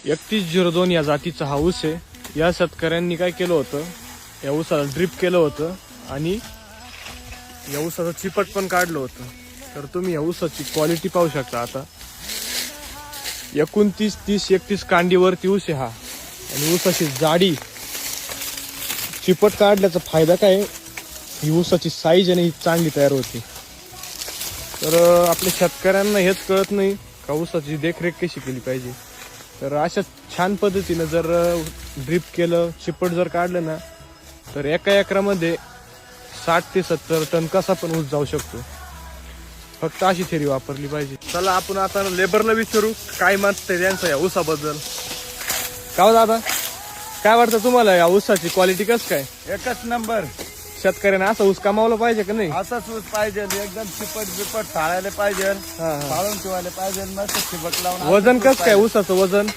3102 या जातीचा हा ऊस आहे. या शेतकऱ्यांनी काय केलं होतं, या ऊसाला ड्रिप केलं होतं आणि या ऊसाचं चिपट पण काढलं होतं. तर तुम्ही या ऊसाची क्वालिटी पाहू शकता. आता 29, 30, 31 कांडीवरती ऊस आहे हा. आणि ऊसाची जाडी, चिपट काढल्याचा फायदा काय आहे, ही ऊसाची साईज आणि ही चांगली तयार होती. तर आपल्या शेतकऱ्यांना हेच कळत नाही का ऊसाची देखरेख कशी केली पाहिजे. तर अशा छान पद्धतीनं जर ड्रिप केलं, चिपट जर काढलं ना, तर एका एकरामध्ये 60 ते 70 टन कसा पण ऊस जाऊ शकतो. फक्त अशी थेरी वापरली पाहिजे. चला आपण आता लेबरला विचारू काय मत आहे त्यांचं या ऊसाबद्दल. का हो दादा, काय वाटतं तुम्हाला या ऊसाची क्वालिटी कसं काय? एकच नंबर. शेतकऱ्यांना असा ऊस कमावला पाहिजे का नाही? असाच ऊस पाहिजे, एकदम चिपट बिपट थाळायला पाहिजे, हा. थाळून ठेवायला पाहिजे, मस्त चिपट लावून. वजन कसं काय ऊसाचं वजन?